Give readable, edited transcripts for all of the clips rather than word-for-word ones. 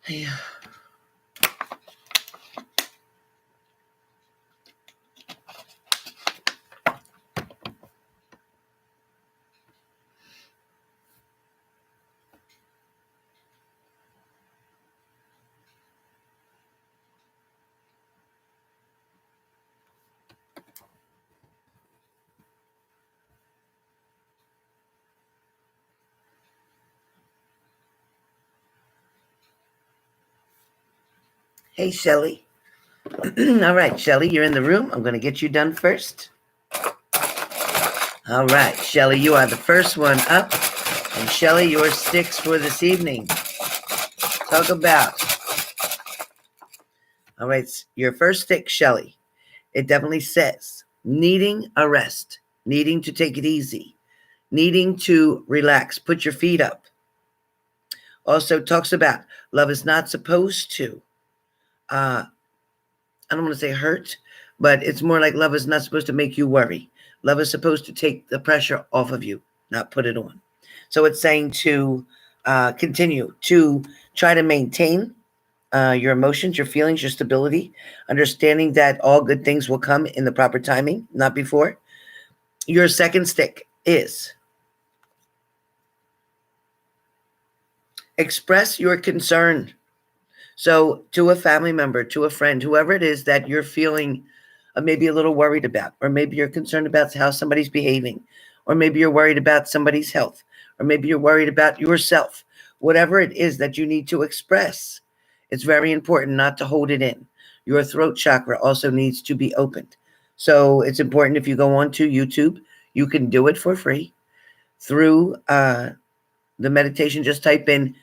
Yeah. Hey, Shelly. All right, Shelly, you're in the room. I'm going to get you done first. All right, Shelly, you are the first one up. And Shelly, your sticks for this evening. Talk about. All right, your first stick, Shelly. It definitely says needing a rest, needing to take it easy, needing to relax, put your feet up. Also talks about love is not supposed to, I don't want to say hurt, but it's more like love is not supposed to make you worry. Love is supposed to take the pressure off of you, not put it on. So it's saying to continue to try to maintain your emotions, your feelings, your stability, understanding that all good things will come in the proper timing, not before. Your second stick is express your concern. So to a family member, to a friend, whoever it is that you're feeling maybe a little worried about, or maybe you're concerned about how somebody's behaving, or maybe you're worried about somebody's health, or maybe you're worried about yourself, whatever it is that you need to express, it's very important not to hold it in. Your throat chakra also needs to be opened. So it's important if you go onto YouTube, you can do it for free through the meditation. Just type in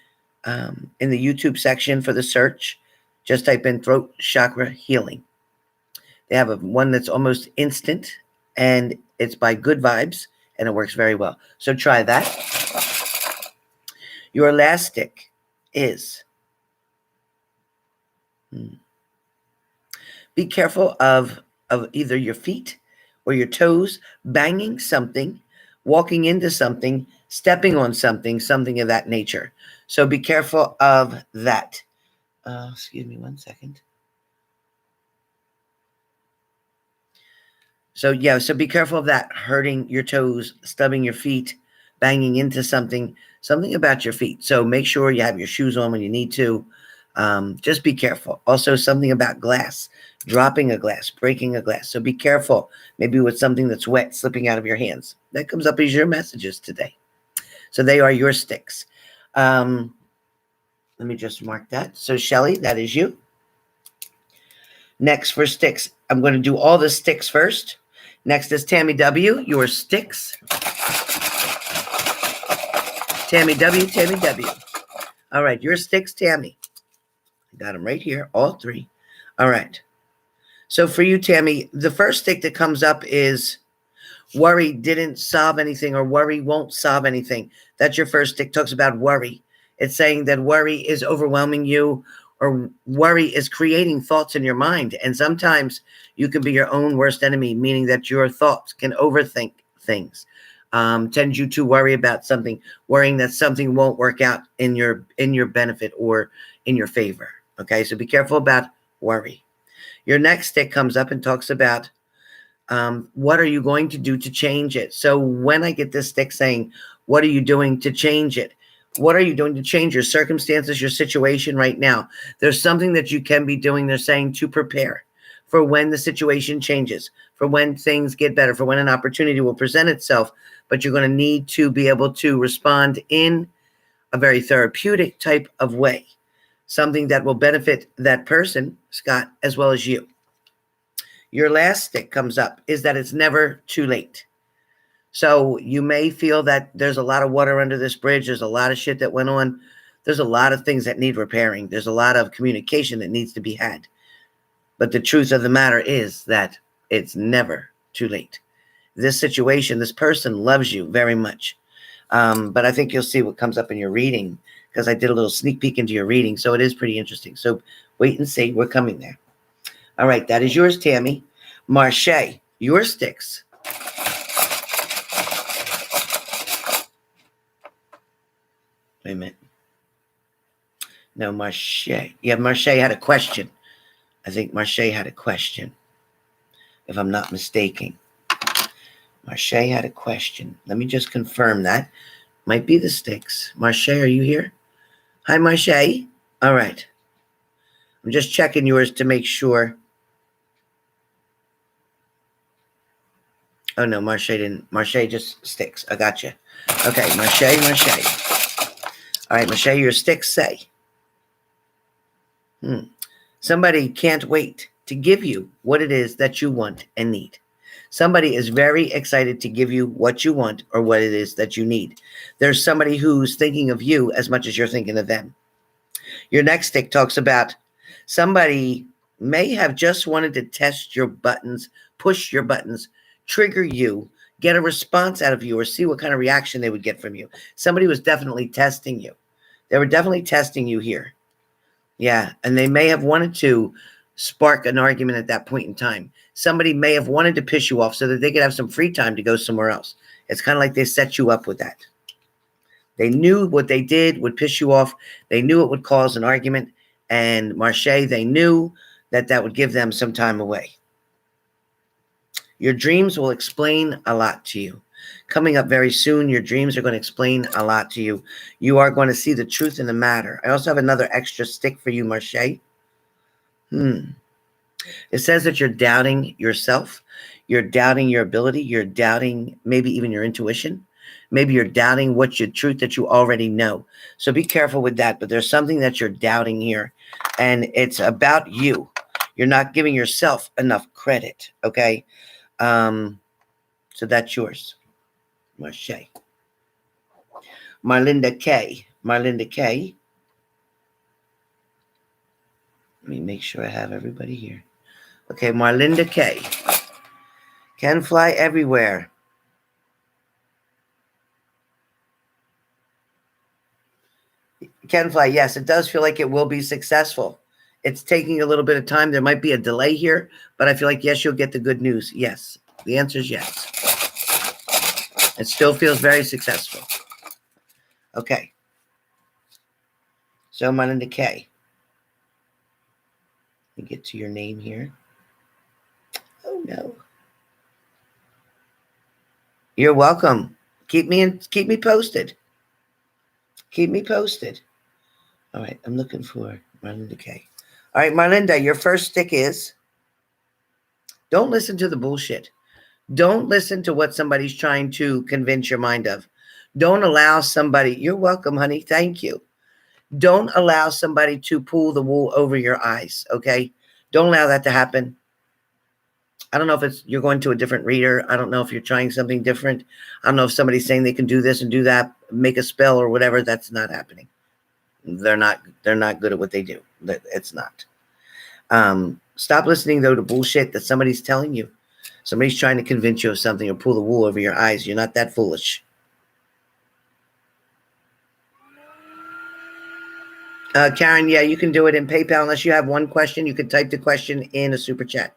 the YouTube section for the search, just type in throat chakra healing. They have one that's almost instant, and it's by Good Vibes, and it works very well. So try that. Your last stick is be careful of either your feet or your toes banging something, walking into something, stepping on something, something of that nature. So be careful of that. Excuse me 1 second. So yeah, so be careful of that, hurting your toes, stubbing your feet, banging into something about your feet. So make sure you have your shoes on when you need to. Just be careful. Also, something about glass, dropping a glass, breaking a glass. So be careful, maybe with something that's wet slipping out of your hands. That comes up as your messages today. So they are your sticks. Let me just mark that. So Shelly, that is you. Next for sticks, I'm going to do all the sticks first. Next is Tammy W, your sticks. Tammy W, Tammy W. All right, your sticks, Tammy. I got them right here, all three. All right. So for you, Tammy, the first stick that comes up is worry didn't solve anything, or worry won't solve anything. That's your first stick. Talks about worry. It's saying that worry is overwhelming you, or worry is creating thoughts in your mind. And sometimes you can be your own worst enemy, meaning that your thoughts can overthink things, tend you to worry about something, worrying that something won't work out in your benefit or in your favor. Okay, so be careful about worry. Your next stick comes up and talks about what are you going to do to change it? So when I get this stick saying, what are you doing to change it? What are you doing to change your circumstances, your situation right now? There's something that you can be doing. They're saying to prepare for when the situation changes, for when things get better, for when an opportunity will present itself, but you're going to need to be able to respond in a very therapeutic type of way, something that will benefit that person, Scott, as well as you. Your last stick comes up is that it's never too late. So you may feel that there's a lot of water under this bridge. There's a lot of shit that went on. There's a lot of things that need repairing. There's a lot of communication that needs to be had. But the truth of the matter is that it's never too late. This situation, this person loves you very much. But I think you'll see what comes up in your reading, because I did a little sneak peek into your reading. So it is pretty interesting. So wait and see. We're coming there. All right. That is yours, Tammy. Marche, your sticks. Wait a minute. No, Marche. Yeah, Marche had a question. I think Marche had a question, if I'm not mistaken. Marche had a question. Let me just confirm that. Might be the Styx. Marche, are you here? Hi, Marche. All right. I'm just checking yours to make sure. Oh, no, Marche didn't. Marche just Styx. I got you. Okay, Marche. All right, Marche, your Styx say. Somebody can't wait to give you what it is that you want and need. Somebody is very excited to give you what you want or what it is that you need. There's somebody who's thinking of you as much as you're thinking of them. Your next stick talks about somebody may have just wanted to test your buttons, push your buttons, trigger you, get a response out of you, or see what kind of reaction they would get from you. Somebody was definitely testing you. They were definitely testing you here. Yeah, and they may have wanted to spark an argument at that point in time. Somebody may have wanted to piss you off so that they could have some free time to go somewhere else. It's kind of like they set you up with that. They knew what they did would piss you off. They knew it would cause an argument. And Marche, they knew that that would give them some time away. Your dreams will explain a lot to you. Coming up very soon, your dreams are going to explain a lot to you. You are going to see the truth in the matter. I also have another extra stick for you, Marche. It says that you're doubting yourself. You're doubting your ability. You're doubting maybe even your intuition. Maybe you're doubting what your truth that you already know. So be careful with that. But there's something that you're doubting here. And it's about you. You're not giving yourself enough credit. Okay. So that's yours. Marche. Marlinda K. Marlinda K. Let me make sure I have everybody here. Okay, Marlinda K. Can fly everywhere. Can fly, yes, it does feel like it will be successful. It's taking a little bit of time. There might be a delay here, but I feel like, yes, you'll get the good news. Yes, the answer is yes. It still feels very successful. Okay. So Marlinda K. Let me get to your name here. Oh, no. You're welcome. Keep me posted. Keep me posted. All right, I'm looking for Marlinda K. All right, Marlinda, your first stick is don't listen to the bullshit. Don't listen to what somebody's trying to convince your mind of. Don't allow somebody, you're welcome, honey. Thank you. Don't allow somebody to pull the wool over your eyes, okay? Don't allow that to happen. I don't know if it's you're going to a different reader. I don't know if you're trying something different. I don't know if somebody's saying they can do this and do that, make a spell or whatever. That's not happening. They're not good at what they do. It's not. Stop listening, though, to bullshit that somebody's telling you. Somebody's trying to convince you of something or pull the wool over your eyes. You're not that foolish. Karen, yeah, you can do it in PayPal. Unless you have one question, you can type the question in a super chat.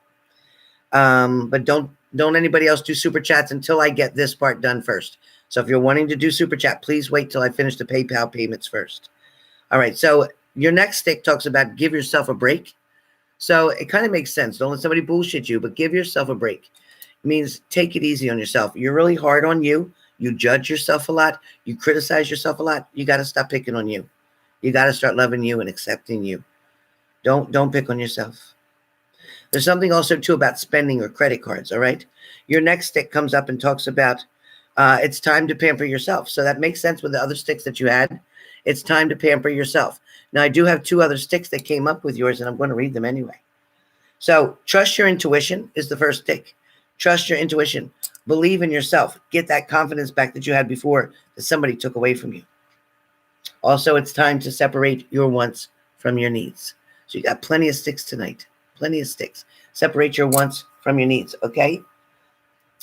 But don't anybody else do super chats until I get this part done first. So if you're wanting to do super chat, please wait till I finish the PayPal payments first. All right, so your next stick talks about give yourself a break. So it kind of makes sense. Don't let somebody bullshit you, but give yourself a break. It means take it easy on yourself. You're really hard on you. You judge yourself a lot. You criticize yourself a lot. You got to stop picking on you. You got to start loving you and accepting you. Don't pick on yourself. There's something also, too, about spending or credit cards, all right? Your next stick comes up and talks about it's time to pamper yourself. So that makes sense with the other sticks that you had. It's time to pamper yourself. Now, I do have two other sticks that came up with yours, and I'm going to read them anyway. So trust your intuition is the first stick. Trust your intuition. Believe in yourself. Get that confidence back that you had before that somebody took away from you. Also, it's time to separate your wants from your needs. So you got plenty of sticks tonight. Plenty of sticks. Separate your wants from your needs, okay?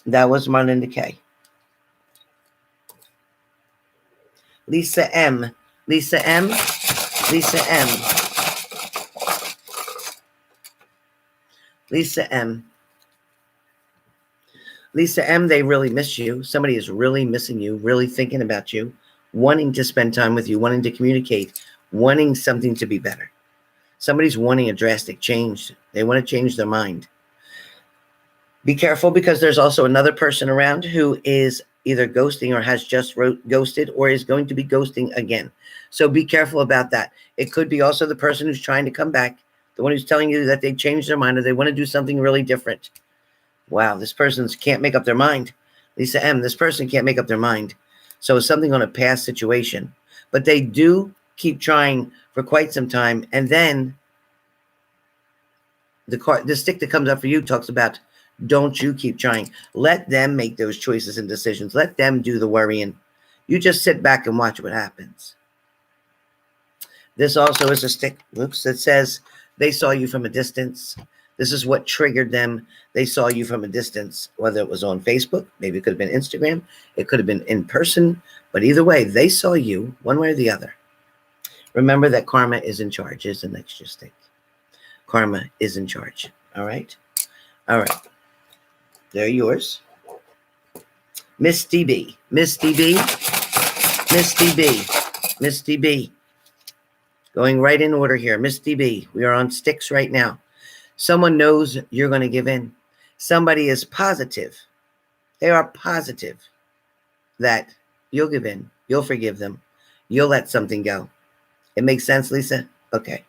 That was Marlinda K. Lisa M. Lisa M. Lisa M. Lisa M. Lisa M, they really miss you. Somebody is really missing you, really thinking about you, wanting to spend time with you, wanting to communicate wanting something to be better. Somebody's wanting a drastic change. They want to change their mind. Be careful, because there's also another person around who is either ghosting or has just ghosted or is going to be ghosting again. So be careful about that. It could be also the person who's trying to come back, the one who's telling you that they changed their mind or they want to do something really different. Wow, this person can't make up their mind. Lisa M., this person can't make up their mind. So it's something on a past situation. But they do keep trying for quite some time. And then the stick that comes up for you talks about, don't you keep trying. Let them make those choices and decisions. Let them do the worrying. You just sit back and watch what happens. This also is a stick, that says they saw you from a distance. This is what triggered them. They saw you from a distance, whether it was on Facebook, maybe it could have been Instagram, it could have been in person, but either way, they saw you one way or the other. Remember that karma is in charge, is an extra stick. Karma is in charge. All right. All right. They're yours. Misty B. Misty B. Misty B. Misty B. Going right in order here. Misty B. We are on sticks right now. Someone knows you're going to give in. Somebody is positive. They are positive that you'll give in. You'll forgive them. You'll let something go. It makes sense, Lisa? Okay.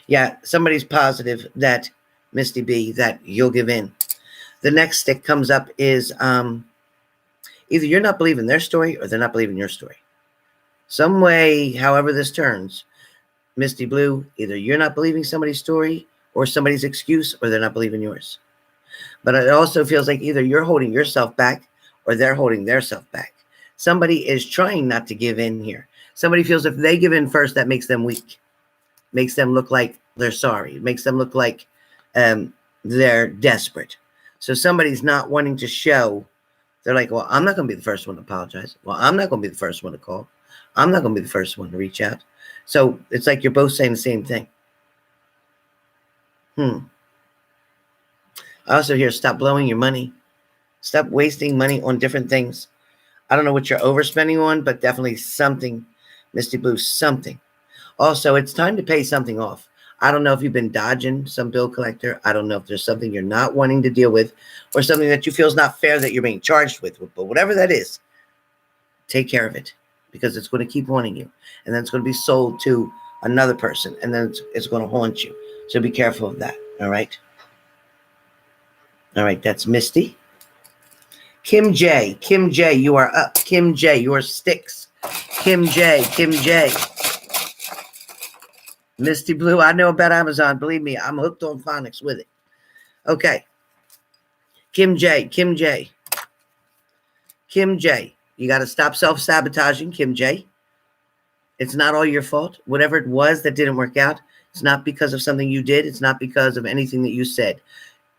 Yeah, somebody's positive that, Misty B, that you'll give in. The next stick comes up is either you're not believing their story or they're not believing your story. Some way, however this turns, Misty Blue, either you're not believing somebody's story or somebody's excuse, or they're not believing yours. But it also feels like either you're holding yourself back or they're holding their self back. Somebody is trying not to give in here. Somebody feels if they give in first, that makes them weak. Makes them look like they're sorry. It makes them look like they're desperate. So somebody's not wanting to show. They're like, well, I'm not going to be the first one to apologize. Well, I'm not going to be the first one to call. I'm not going to be the first one to reach out. So it's like you're both saying the same thing. I also hear stop blowing your money. Stop wasting money on different things. I don't know what you're overspending on, but definitely something, Misty Blue, something. Also, it's time to pay something off. I don't know if you've been dodging some bill collector. I don't know if there's something you're not wanting to deal with or something that you feel is not fair that you're being charged with. But whatever that is, take care of it, because it's going to keep haunting you. And then it's going to be sold to another person. And then it's going to haunt you. So be careful of that. All right. All right. That's Misty. Kim J. Kim J, you are up. Kim J, your sticks. Kim J. Kim J. Misty Blue, I know about Amazon. Believe me, I'm hooked on phonics with it. Okay. Kim J. Kim J. Kim J. You got to stop self-sabotaging, Kim J. It's not all your fault. Whatever it was that didn't work out, it's not because of something you did. It's not because of anything that you said.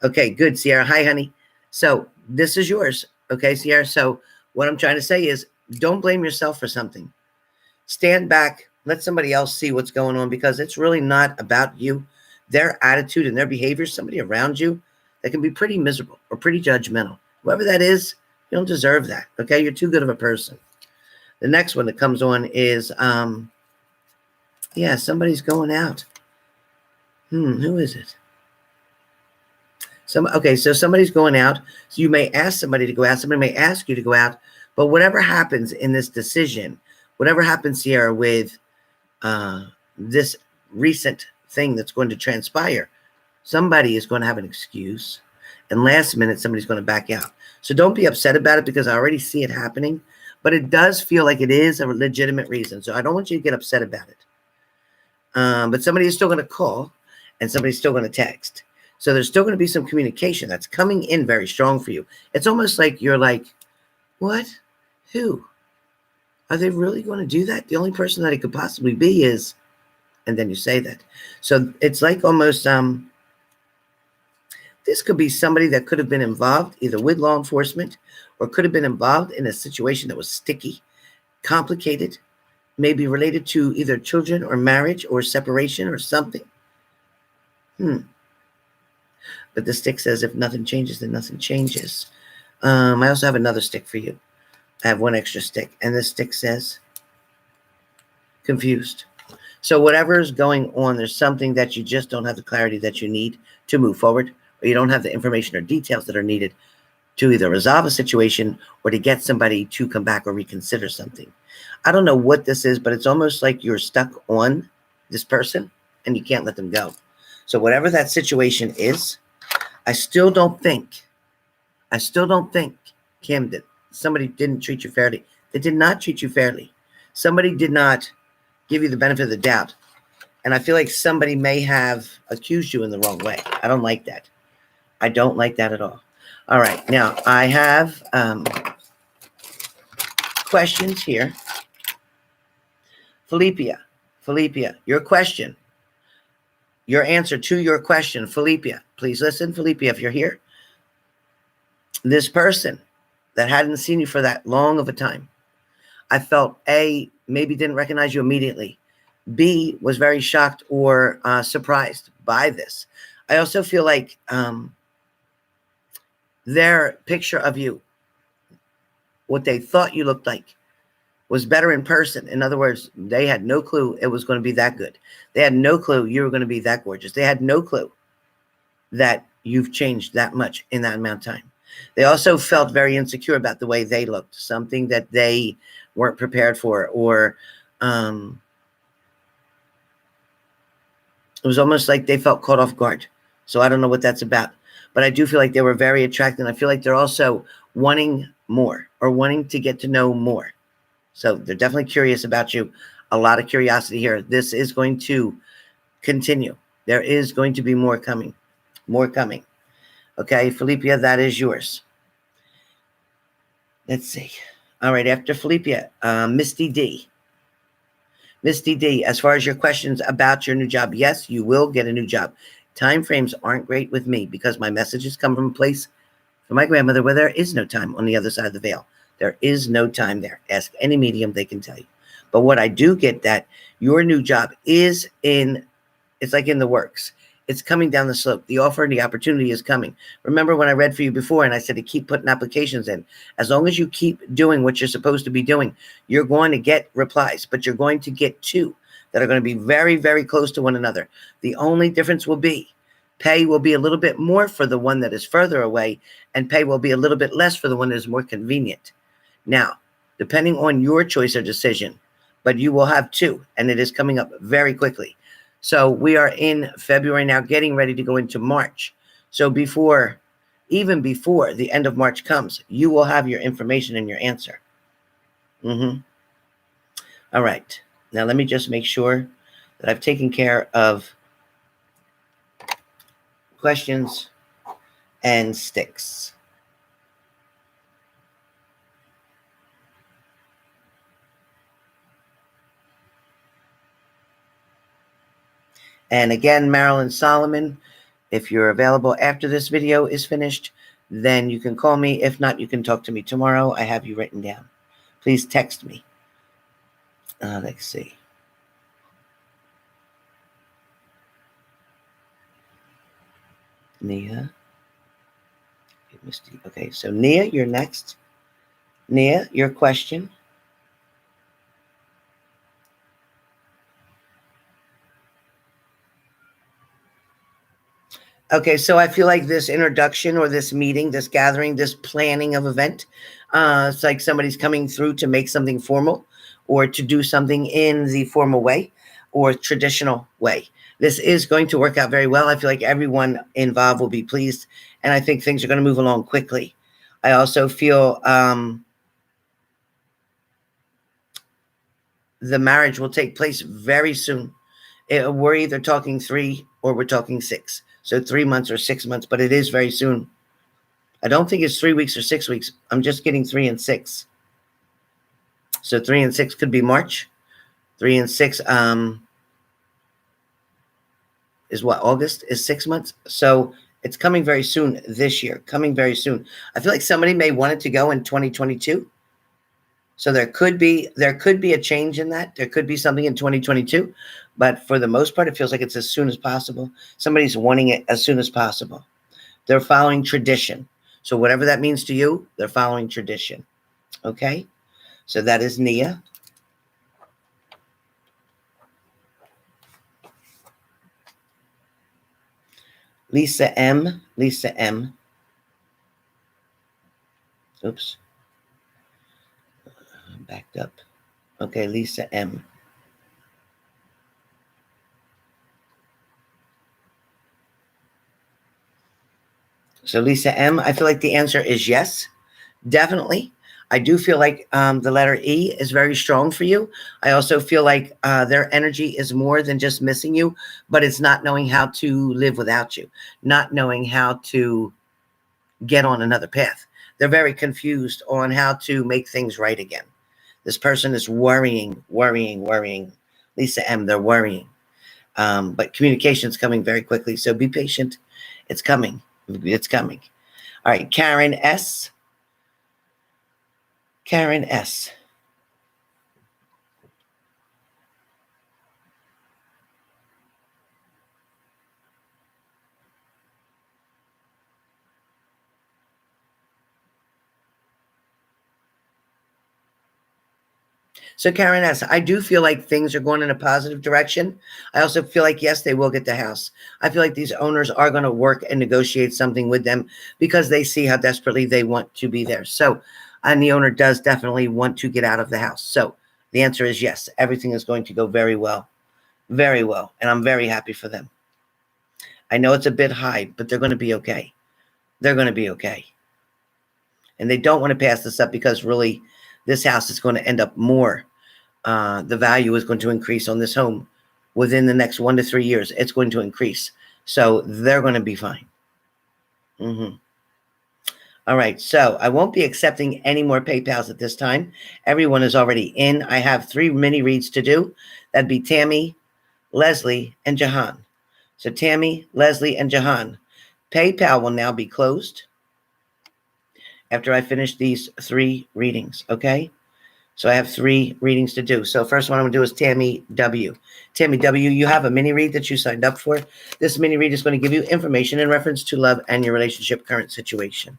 Okay, good, Sierra. Hi, honey. So this is yours. Okay, Sierra. So what I'm trying to say is don't blame yourself for something. Stand back. Let somebody else see what's going on, because it's really not about you. Their attitude and their behavior, somebody around you that can be pretty miserable or pretty judgmental. Whoever that is, you don't deserve that. Okay, you're too good of a person. The next one that comes on is, yeah, somebody's going out. Who is it? Okay, so somebody's going out. So you may ask somebody to go out. Somebody may ask you to go out. But whatever happens in this decision, whatever happens, Sierra, with this recent thing that's going to transpire, somebody is going to have an excuse. And last minute, somebody's going to back out. So don't be upset about it, because I already see it happening. But it does feel like it is a legitimate reason. So I don't want you to get upset about it. But somebody is still going to call, and somebody's still going to text. So there's still going to be some communication that's coming in very strong for you. It's almost like you're like, what? Who? Are they really going to do that? The only person that it could possibly be is, and then you say that. So it's like almost, this could be somebody that could have been involved either with law enforcement or could have been involved in a situation that was sticky, complicated, maybe related to either children or marriage or separation or something. But the stick says if nothing changes, then nothing changes. I also have another stick for you. I have one extra stick. And this stick says confused. So whatever is going on, there's something that you just don't have the clarity that you need to move forward, or you don't have the information or details that are needed to either resolve a situation or to get somebody to come back or reconsider something. I don't know what this is, but it's almost like you're stuck on this person and you can't let them go. So whatever that situation is, I still don't think, Kim, that somebody didn't treat you fairly. They did not treat you fairly. Somebody did not give you the benefit of the doubt. And I feel like somebody may have accused you in the wrong way. I don't like that. I don't like that at all. All right. Now, I have questions here. Felicia, your question, your answer to your question, Felicia. Please listen, Felicia, if you're here. This person that hadn't seen you for that long of a time, I felt A, maybe didn't recognize you immediately. B, was very shocked or surprised by this. I also feel like their picture of you, what they thought you looked like, was better in person. In other words, they had no clue it was going to be that good. They had no clue you were going to be that gorgeous. They had no clue that you've changed that much in that amount of time. They also felt very insecure about the way they looked, something that they weren't prepared for, or it was almost like they felt caught off guard. So I don't know what that's about, but I do feel like they were very attracted. And I feel like they're also wanting more, or wanting to get to know more. So they're definitely curious about you. A lot of curiosity here. This is going to continue. There is going to be more coming. More coming. Okay, Felicia, that is yours. Let's see. All right, after Felicia, Misty D. Misty D, as far as your questions about your new job, yes, you will get a new job. Time frames aren't great with me because my messages come from a place for my grandmother where there is no time on the other side of the veil. There is no time there. Ask any medium, they can tell you. But what I do get, that your new job is it's like in the works. It's coming down the slope. The offer and the opportunity is coming. Remember when I read for you before and I said to keep putting applications in. As long as you keep doing what you're supposed to be doing, you're going to get replies, but you're going to get two that are going to be very, very close to one another. The only difference will be pay will be a little bit more for the one that is further away, and pay will be a little bit less for the one that is more convenient. Now, depending on your choice or decision, but you will have two, and it is coming up very quickly. So we are in February now, getting ready to go into March. So even before the end of March comes, you will have your information and your answer. All right. Now let me just make sure that I've taken care of questions and Styx. And again, Marilyn Solomon, if you're available after this video is finished, then you can call me. If not, you can talk to me tomorrow. I have you written down. Please text me. Let's see. Nia. Misty. Okay, so Nia, you're next. Nia, your question. Okay, so I feel like this introduction or this meeting, this gathering, this planning of event, it's like somebody's coming through to make something formal or to do something in the formal way or traditional way. This is going to work out very well. I feel like everyone involved will be pleased, and I think things are going to move along quickly. I also feel the marriage will take place very soon. We're either talking 3 or we're talking 6. So 3 months or 6 months, but it is very soon. I don't think it's 3 weeks or 6 weeks. I'm just getting 3 and 6. So 3 and 6 could be March. 3 and 6 is what? August is 6 months. So it's coming very soon this year, coming very soon. I feel like somebody may want it to go in 2022. So there could be a change in that. There could be something in 2022, but for the most part, it feels like it's as soon as possible. Somebody's wanting it as soon as possible. They're following tradition. So whatever that means to you, they're following tradition. Okay? So that is Nia. Lisa M. Lisa M. Oops. Backed up. Okay, Lisa M. So Lisa M., I feel like the answer is yes, definitely. I do feel like the letter E is very strong for you. I also feel like their energy is more than just missing you, but it's not knowing how to live without you, not knowing how to get on another path. They're very confused on how to make things right again. This person is worrying. Lisa M., they're worrying. But communication is coming very quickly, so be patient. It's coming. It's coming. All right, Karen S. Karen S. So Karen S., I do feel like things are going in a positive direction. I also feel like, yes, they will get the house. I feel like these owners are going to work and negotiate something with them because they see how desperately they want to be there. So, and the owner does definitely want to get out of the house. So the answer is yes. Everything is going to go very well. Very well. And I'm very happy for them. I know it's a bit high, but they're going to be okay. They're going to be okay. And they don't want to pass this up because really this house is going to end up more. The value is going to increase on this home within the next 1 to 3 years. It's going to increase. So they're going to be fine. All right. So I won't be accepting any more PayPals at this time. Everyone is already in. I have 3 mini reads to do. That'd be Tammy, Leslie, and Jahan. So Tammy, Leslie, and Jahan. PayPal will now be closed after I finish these 3 readings, okay? So I have 3 readings to do. So first one I'm going to do is Tammy W. Tammy W., you have a mini read that you signed up for. This mini read is going to give you information in reference to love and your relationship current situation.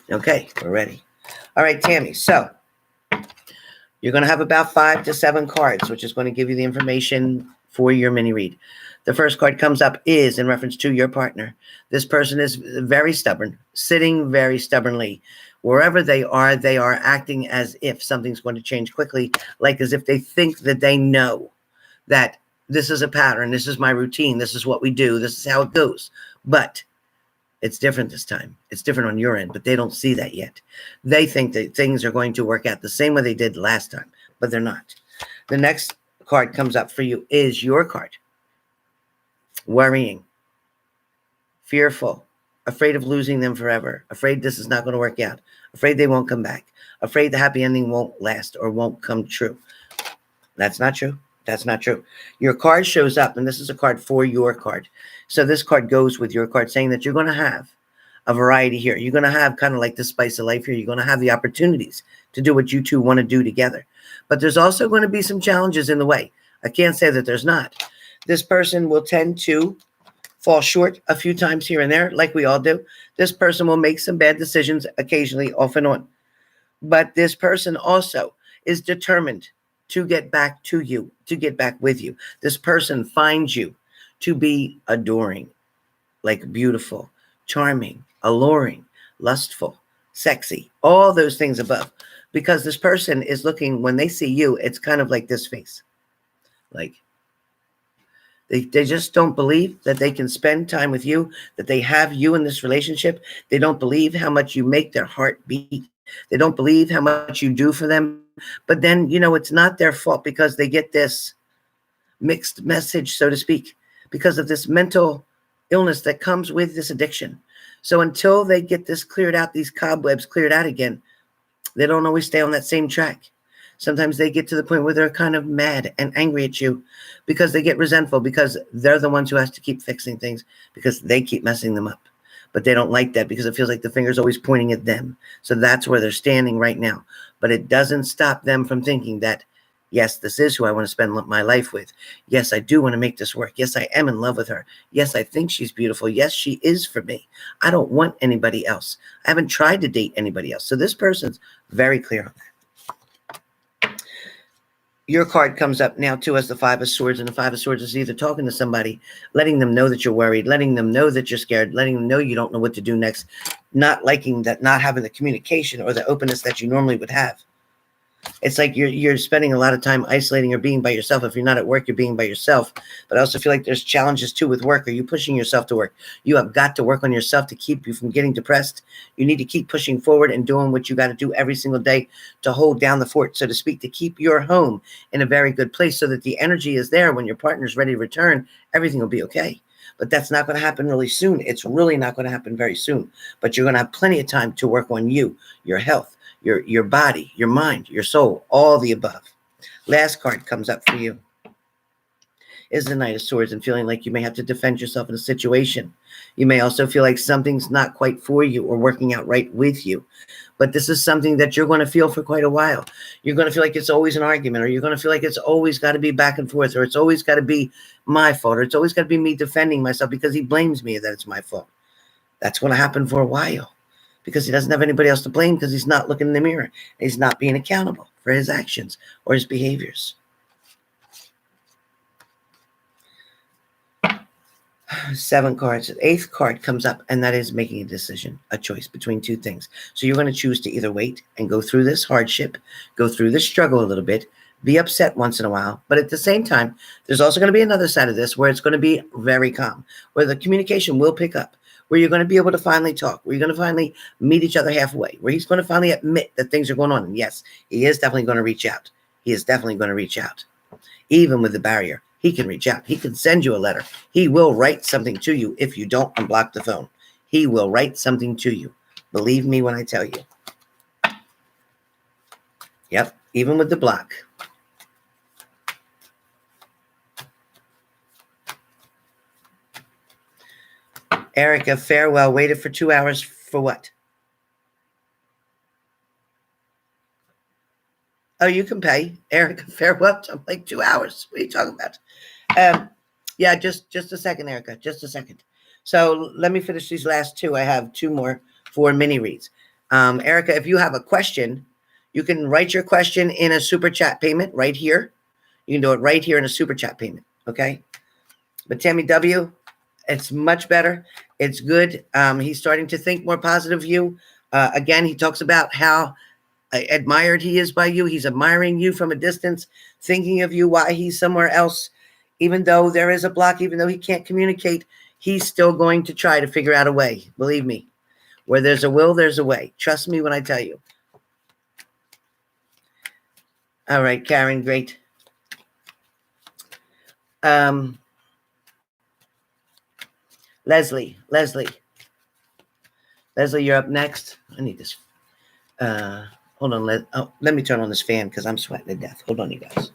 Okay, we're ready. All right, Tammy. So you're going to have about 5 to 7 cards, which is going to give you the information for your mini read. The first card comes up is in reference to your partner. This person is very stubborn, sitting very stubbornly. Wherever they are acting as if something's going to change quickly, like as if they think that they know that this is a pattern, this is my routine, this is what we do, this is how it goes. But it's different this time. It's different on your end, but they don't see that yet. They think that things are going to work out the same way they did last time, but they're not. The next card comes up for you is your card. Worrying, fearful, afraid of losing them forever, afraid this is not going to work out, afraid they won't come back, afraid the happy ending won't last or won't come true. That's not true. That's not true. Your card shows up, and this is a card for your card. So this card goes with your card, saying that you're going to have a variety here. You're going to have kind of like the spice of life here. You're going to have the opportunities to do what you two want to do together. But there's also going to be some challenges in the way. I can't say that there's not. This person will tend to fall short a few times here and there, like we all do. This person will make some bad decisions occasionally, off and on. But this person also is determined to get back to you, to get back with you. This person finds you to be adoring, like beautiful, charming, alluring, lustful, sexy, all those things above. Because this person is looking, when they see you, it's kind of like this face. Like, they just don't believe that they can spend time with you, that they have you in this relationship. They don't believe how much you make their heart beat. They don't believe how much you do for them. But then, it's not their fault because they get this mixed message, so to speak, because of this mental illness that comes with this addiction. So until they get this cleared out, these cobwebs cleared out again, they don't always stay on that same track. Sometimes they get to the point where they're kind of mad and angry at you because they get resentful because they're the ones who has to keep fixing things because they keep messing them up. But they don't like that because it feels like the finger's always pointing at them. So that's where they're standing right now. But it doesn't stop them from thinking that, yes, this is who I want to spend my life with. Yes, I do want to make this work. Yes, I am in love with her. Yes, I think she's beautiful. Yes, she is for me. I don't want anybody else. I haven't tried to date anybody else. So this person's very clear on that. your card comes up now too as the Five of Swords, and the Five of Swords is either talking to somebody, letting them know that you're worried, letting them know that you're scared, letting them know you don't know what to do next, not liking that, not having the communication or the openness that you normally would have. It's like you're spending a lot of time isolating or being by yourself. If you're not at work, you're being by yourself. But I also feel like there's challenges too with work. Are you pushing yourself to work? You have got to work on yourself to keep you from getting depressed. You need to keep pushing forward and doing what you got to do every single day to hold down the fort, so to speak, to keep your home in a very good place so that the energy is there when your partner's ready to return. Everything will be okay. But that's not going to happen really soon. It's really not going to happen very soon. But you're going to have plenty of time to work on you, your health, your body, your mind, your soul, all the above. Last card comes up for you is the Knight of Swords, and feeling like you may have to defend yourself in a situation. You may also feel like something's not quite for you or working out right with you. But this is something that you're going to feel for quite a while. You're going to feel like it's always an argument, or you're going to feel like it's always got to be back and forth, or it's always got to be my fault, or it's always got to be me defending myself because he blames me that it's my fault. That's going to happen for a while, because he doesn't have anybody else to blame, because he's not looking in the mirror. He's not being accountable for his actions or his behaviors. 7 cards. The 8th card comes up, and that is making a decision, a choice between two things. So you're going to choose to either wait and go through this hardship, go through this struggle a little bit, be upset once in a while, but at the same time, there's also going to be another side of this where it's going to be very calm, where the communication will pick up, where you're going to be able to finally talk, where you're going to finally meet each other halfway, where he's going to finally admit that things are going on. And yes, he is definitely going to reach out. He is definitely going to reach out. Even with the barrier, he can reach out. He can send you a letter. He will write something to you if you don't unblock the phone. He will write something to you. Believe me when I tell you. Yep, even with the block. Erica, farewell. Waited for 2 hours for what? Oh, you can pay. Erica, farewell. I'm like 2 hours. What are you talking about? Yeah, just a second, Erica. Just a second. So let me finish these last two. I have 2 more for mini reads. Erica, if you have a question, you can write your question in a super chat payment right here. You can do it right here in a super chat payment. Okay. But Tammy W., it's much better. It's good. He's starting to think more positive of you. Again, he talks about how admired he is by you. He's admiring you from a distance, thinking of you while he's somewhere else. Even though there is a block, even though he can't communicate, he's still going to try to figure out a way. Believe me, where there's a will, there's a way. Trust me when I tell you. All right, Karen, great. Leslie, you're up next. I need this. Hold on. Let me turn on this fan because I'm sweating to death. Hold on, you guys.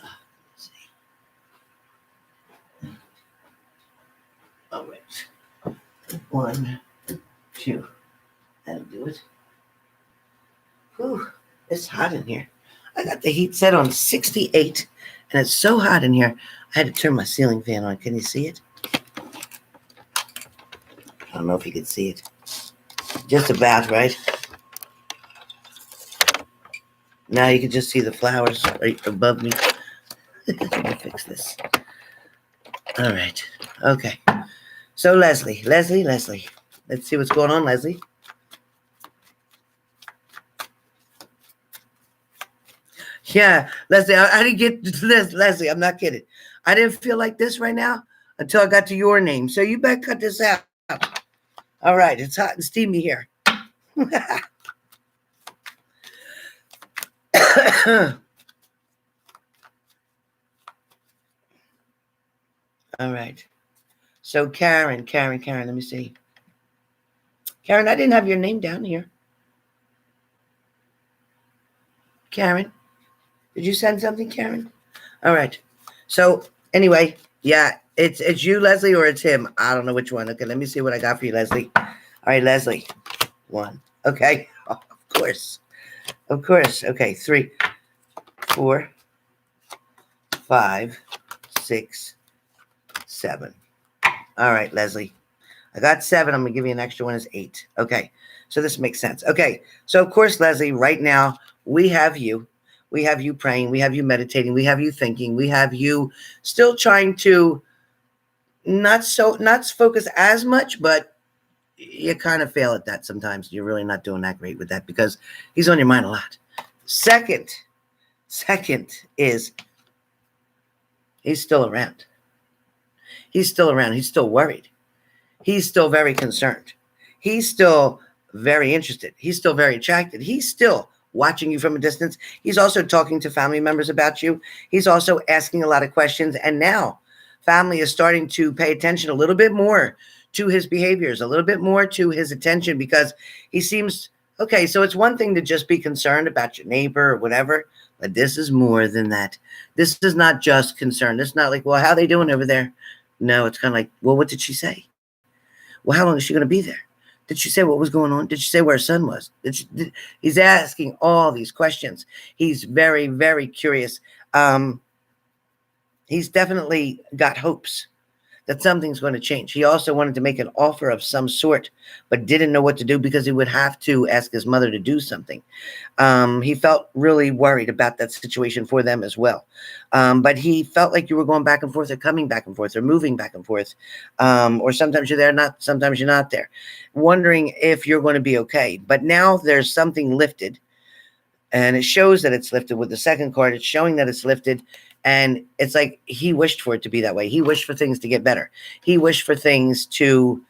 Let's see. All right. 1, 2. That'll do it. Whew, it's hot in here. I got the heat set on 68, and it's so hot in here, I had to turn my ceiling fan on. Can you see it? I don't know if you can see it. Just about, right? Now you can just see the flowers right above me. Let me fix this. All right. Okay. So Leslie. Let's see what's going on, Leslie. Yeah, Leslie, I didn't get this. Leslie, I'm not kidding. I didn't feel like this right now until I got to your name. So you better cut this out. All right, it's hot and steamy here. All right. So Karen, let me see. Karen, I didn't have your name down here. Karen, did you send something, Karen? All right. So anyway, yeah, it's you, Leslie, or it's him. I don't know which one. Okay, let me see what I got for you, Leslie. All right, Leslie. 1. Okay. Oh, of course. Okay, 3, 4, 5, 6, 7. All right, Leslie. I got 7. I'm going to give you an extra one as 8. Okay. So this makes sense. Okay. So, of course, Leslie, right now, we have you. We have you praying. We have you meditating. We have you thinking. We have you still trying to not focus as much, but you kind of fail at that sometimes. You're really not doing that great with that because he's on your mind a lot. Second is he's still around. He's still around. He's still worried. He's still very concerned. He's still very interested. He's still very attracted. He's still watching you from a distance. He's also talking to family members about you. He's also asking a lot of questions. And now family is starting to pay attention a little bit more to his behaviors, a little bit more to his attention, because he seems, okay, so it's one thing to just be concerned about your neighbor or whatever, but this is more than that. This is not just concern. It's not like, well, how are they doing over there? No, it's kind of like, well, what did she say? Well, how long is she going to be there? Did she say what was going on? Did she say where her son was? He's asking all these questions. He's very, very curious. He's definitely got hopes that something's going to change. He also wanted to make an offer of some sort, but didn't know what to do because he would have to ask his mother to do something. He felt really worried about that situation for them as well. But he felt like you were going back and forth or coming back and forth or moving back and forth. Or sometimes you're there, sometimes you're not there. Wondering if you're going to be okay. But now there's something lifted. And it shows that it's lifted with the second card. It's showing that it's lifted. And it's like he wished for it to be that way. He wished for things to get better. He wished for things to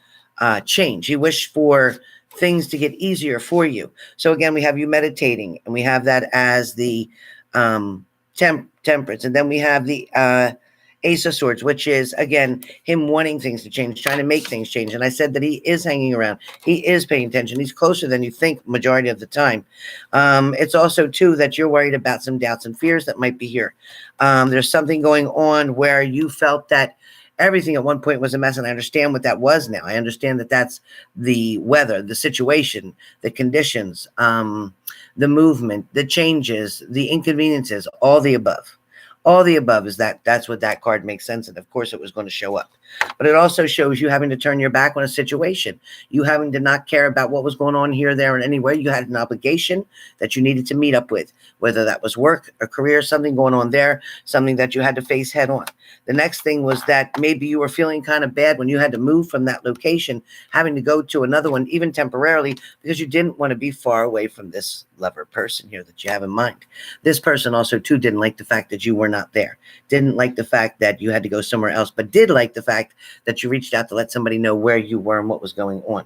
change. He wished for things to get easier for you. So again, we have you meditating, and we have that as the temperance. And then we have the Ace of Swords, which is, again, him wanting things to change, trying to make things change. And I said that he is hanging around. He is paying attention. He's closer than you think majority of the time. It's also, too, that you're worried about some doubts and fears that might be here. There's something going on where you felt that everything at one point was a mess, and I understand what that was now. I understand that that's the weather, the situation, the conditions, the movement, the changes, the inconveniences, all the above. All the above is that's what that card makes sense. And of course it was going to show up, but it also shows you having to turn your back on a situation, you having to not care about what was going on here, there, and anywhere. You had an obligation that you needed to meet up with, whether that was work, a career, something going on there, something that you had to face head on. The next thing was that maybe you were feeling kind of bad when you had to move from that location, having to go to another one, even temporarily, because you didn't want to be far away from this lover person here that you have in mind. This person also too didn't like the fact that you were not there, didn't like the fact that you had to go somewhere else, but did like the fact that you reached out to let somebody know where you were and what was going on.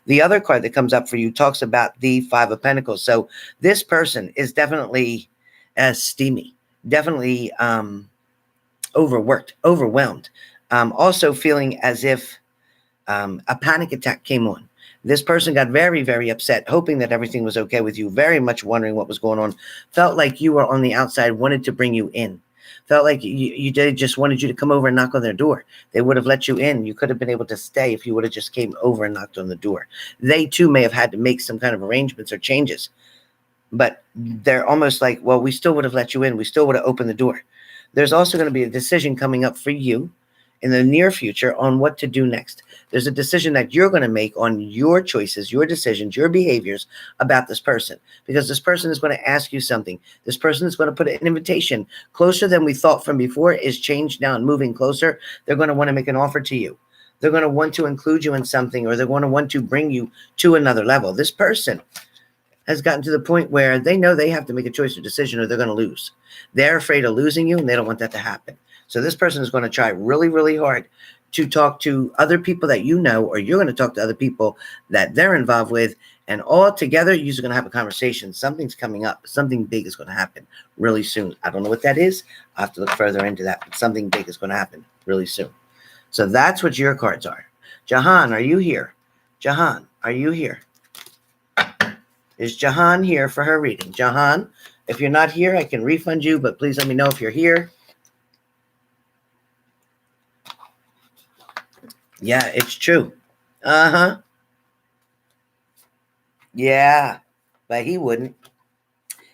The other card that comes up for you talks about the Five of Pentacles. So this person is definitely steamy, definitely overworked, overwhelmed, also feeling as if a panic attack came on. This person got very, very upset, hoping that everything was okay with you, very much wondering what was going on, felt like you were on the outside, wanted to bring you in, felt like they just wanted you to come over and knock on their door. They would have let you in. You could have been able to stay if you would have just came over and knocked on the door. They too may have had to make some kind of arrangements or changes, but they're almost like, well, we still would have let you in. We still would have opened the door. There's also going to be a decision coming up for you in the near future on what to do next. There's a decision that you're going to make on your choices, your decisions, your behaviors about this person, because this person is going to ask you something. This person is going to put an invitation closer than we thought from before, is changed now and moving closer. They're going to want to make an offer to you. They're going to want to include you in something, or they're going to want to bring you to another level. This person has gotten to the point where they know they have to make a choice or decision or they're going to lose. They're afraid of losing you, and they don't want that to happen. So this person is going to try really, really hard to talk to other people that you know, or you're going to talk to other people that they're involved with, and all together you're going to have a conversation. Something's coming up. Something big is going to happen really soon. I don't know what that is. I'll have to look further into that, but something big is going to happen really soon. So that's what your cards are. Jahan, are you here? Jahan, are you here? Is Jahan here for her reading? Jahan, if you're not here, I can refund you, but please let me know if you're here. Yeah, it's true. Uh-huh. Yeah, but he wouldn't.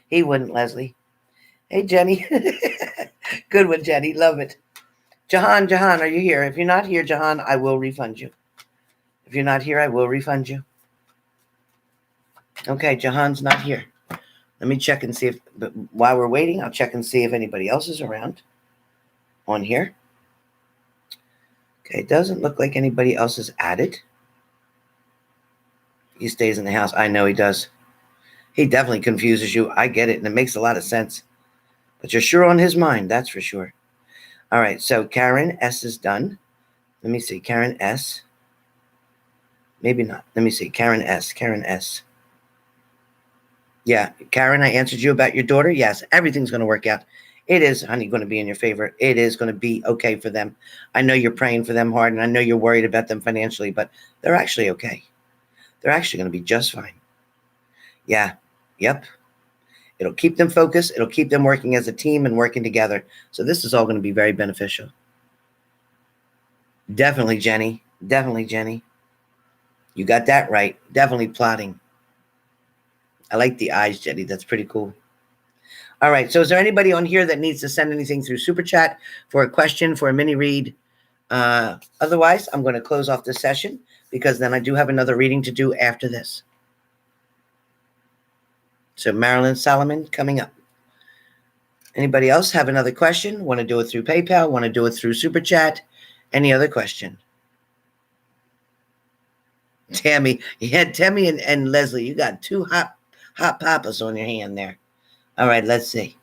He wouldn't, Leslie. Hey, Jenny. Good one, Jenny. Love it. Jahan, are you here? If you're not here, Jahan, I will refund you. If you're not here, I will refund you. Okay, Jahan's not here. Let me check and see if, but while we're waiting, I'll check and see if anybody else is around on here. Okay, it doesn't look like anybody else is added. He stays in the house. I know he does. He definitely confuses you. I get it, and it makes a lot of sense. But you're sure on his mind, that's for sure. All right, so Karen S is done. Let me see, Karen S. Maybe not. Let me see, Karen S. Karen S. Yeah, Karen, I answered you about your daughter. Yes, everything's going to work out. It is, honey, going to be in your favor. It is going to be okay for them. I know you're praying for them hard, and I know you're worried about them financially, but they're actually okay. They're actually going to be just fine. Yeah, yep. It'll keep them focused. It'll keep them working as a team and working together. So this is all going to be very beneficial. Definitely, Jenny. Definitely, Jenny. You got that right. Definitely plotting. I like the eyes, Jenny. That's pretty cool. All right. So is there anybody on here that needs to send anything through Super Chat for a question, for a mini read? Otherwise, I'm going to close off this session because then I do have another reading to do after this. So Marilyn Solomon coming up. Anybody else have another question? Want to do it through PayPal? Want to do it through Super Chat? Any other question? Tammy. Yeah, Tammy and Leslie, you got two hot papas on your hand there. All right, let's see.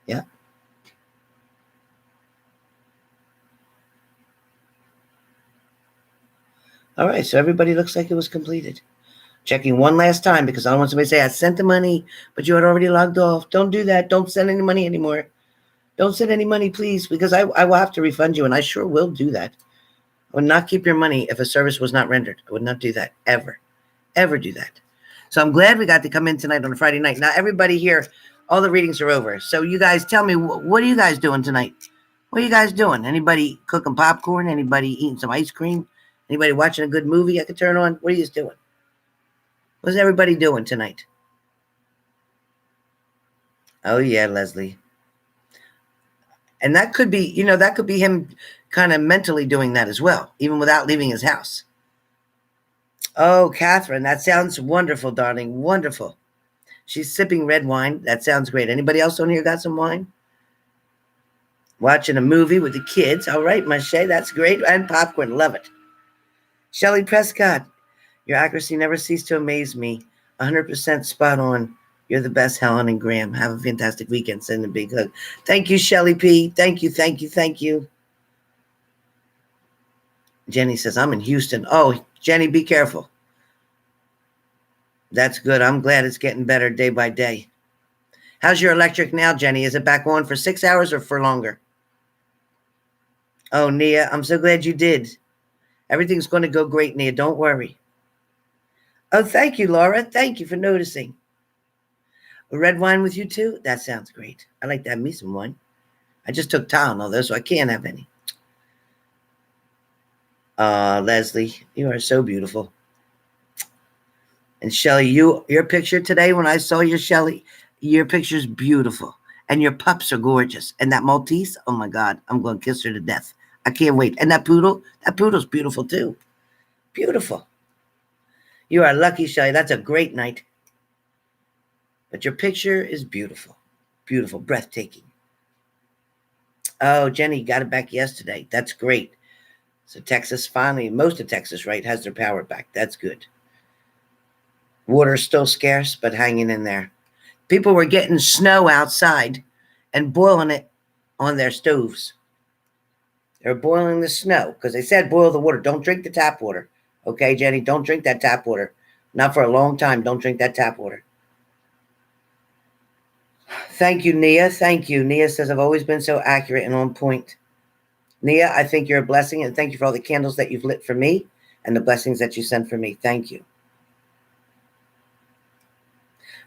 Yeah. All right, so everybody looks like it was completed. Checking one last time because I don't want somebody to say, I sent the money, but you had already logged off. Don't do that. Don't send any money anymore. Don't send any money, please, because I will have to refund you, and I sure will do that. I would not keep your money if a service was not rendered. I would not do that, ever. Ever do that. So I'm glad we got to come in tonight on a Friday night. Now, everybody here, all the readings are over. So you guys tell me, what are you guys doing tonight? What are you guys doing? Anybody cooking popcorn? Anybody eating some ice cream? Anybody watching a good movie I could turn on? What are you guys doing? What's everybody doing tonight? Oh, yeah, Leslie. And that could be, that could be him kind of mentally doing that as well, even without leaving his house. Oh, Catherine, that sounds wonderful, darling. Wonderful. She's sipping red wine. That sounds great. Anybody else on here got some wine? Watching a movie with the kids. All right, Mache, that's great. And popcorn. Love it. Shelley Prescott, your accuracy never ceased to amaze me. 100% spot on. You're the best, Helen and Graham. Have a fantastic weekend. Send a big hug. Thank you, Shelly P. Thank you, thank you, thank you. Jenny says, I'm in Houston. Oh, Jenny, be careful. That's good. I'm glad it's getting better day by day. How's your electric now, Jenny? Is it back on for 6 hours or for longer? Oh, Nia, I'm so glad you did. Everything's going to go great, Nia. Don't worry. Oh, thank you, Laura. Thank you for noticing. A red wine with you too? That sounds great. I like to have me some wine. I just took Tylenol though, so I can't have any. Leslie, you are so beautiful. And Shelly, your picture today, when I saw you, Shelly, your picture's beautiful. And your pups are gorgeous. And that Maltese, oh my God, I'm going to kiss her to death. I can't wait. And that poodle's beautiful too. Beautiful. You are lucky, Shelly. That's a great night. But your picture is beautiful. Beautiful, breathtaking. Oh, Jenny got it back yesterday. That's great. So Texas finally, most of Texas, right, has their power back. That's good. Water is still scarce, but hanging in there. People were getting snow outside and boiling it on their stoves. They're boiling the snow because they said boil the water. Don't drink the tap water. Okay, Jenny, don't drink that tap water. Not for a long time. Don't drink that tap water. Thank you, Nia. Thank you. Nia says, I've always been so accurate and on point. Nia, I think you're a blessing, and thank you for all the candles that you've lit for me and the blessings that you sent for me. Thank you.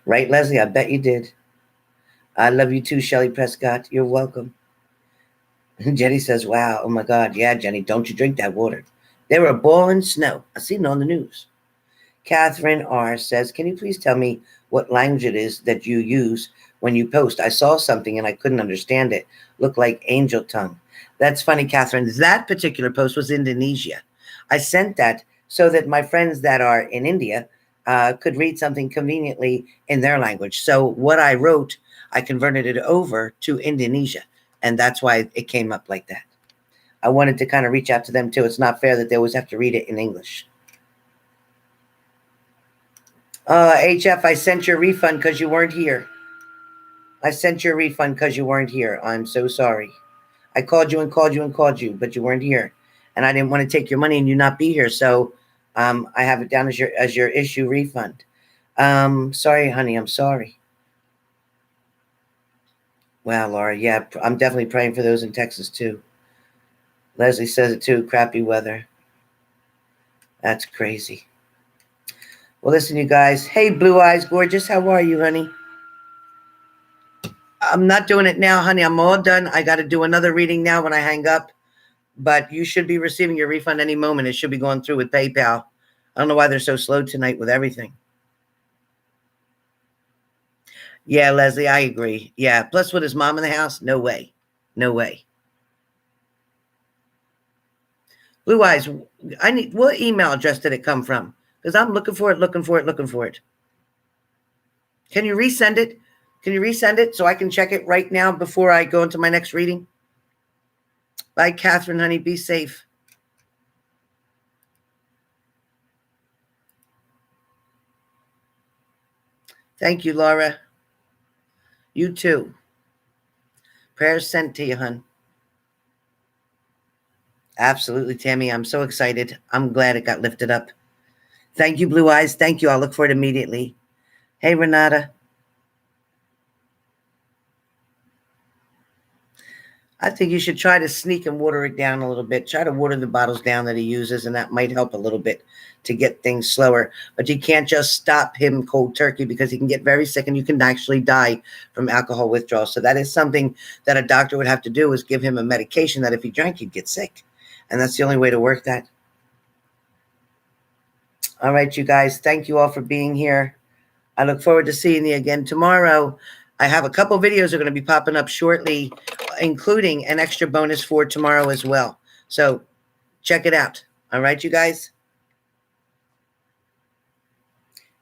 Right, Leslie? I bet you did. I love you too, Shelly Prescott. You're welcome. Jenny says, wow, oh my God. Yeah, Jenny, don't you drink that water. They were boiling snow. I seen it on the news. Catherine R. says, can you please tell me what language it is that you use when you post? I saw something and I couldn't understand it. Looked like angel tongue. That's funny, Catherine. That particular post was Indonesia. I sent that so that my friends that are in India, could read something conveniently in their language. So what I wrote, I converted it over to Indonesia, and that's why it came up like that. I wanted to kind of reach out to them too. It's not fair that they always have to read it in English. HF, I sent your refund because you weren't here. I sent your refund because you weren't here. I'm so sorry. I called you and called you and called you, but you weren't here. And I didn't want to take your money and you not be here. So I have it down as your issue refund. Sorry, honey. I'm sorry. Wow, Laura. Yeah, I'm definitely praying for those in Texas too. Leslie says it too. Crappy weather. That's crazy. Well, listen, you guys. Hey, Blue Eyes Gorgeous. How are you, honey? I'm not doing it now, honey. I'm all done. I got to do another reading now when I hang up. But you should be receiving your refund any moment. It should be going through with PayPal. I don't know why they're so slow tonight with everything. Yeah, Leslie, I agree. Yeah, plus with his mom in the house, no way. No way. Blue Eyes, what email address did it come from? Because I'm looking for it. Can you resend it? Can you resend it so I can check it right now before I go into my next reading? Bye, Catherine, honey. Be safe. Thank you, Laura. You too. Prayers sent to you, hon. Absolutely, Tammy. I'm so excited. I'm glad it got lifted up. Thank you, Blue Eyes. Thank you. I'll look for it immediately. Hey, Renata. I think you should try to sneak and water it down a little bit. Try to water the bottles down that he uses, and that might help a little bit to get things slower. But you can't just stop him cold turkey because he can get very sick and you can actually die from alcohol withdrawal. So that is something that a doctor would have to do, is give him a medication that if he drank, he'd get sick. And that's the only way to work that. All right, you guys. Thank you all for being here. I look forward to seeing you again tomorrow. I have a couple videos that are going to be popping up shortly, including an extra bonus for tomorrow as well. So check it out. All right, you guys?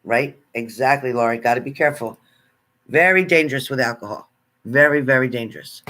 Right? Exactly, Laurie. Got to be careful. Very dangerous with alcohol. Very, very dangerous.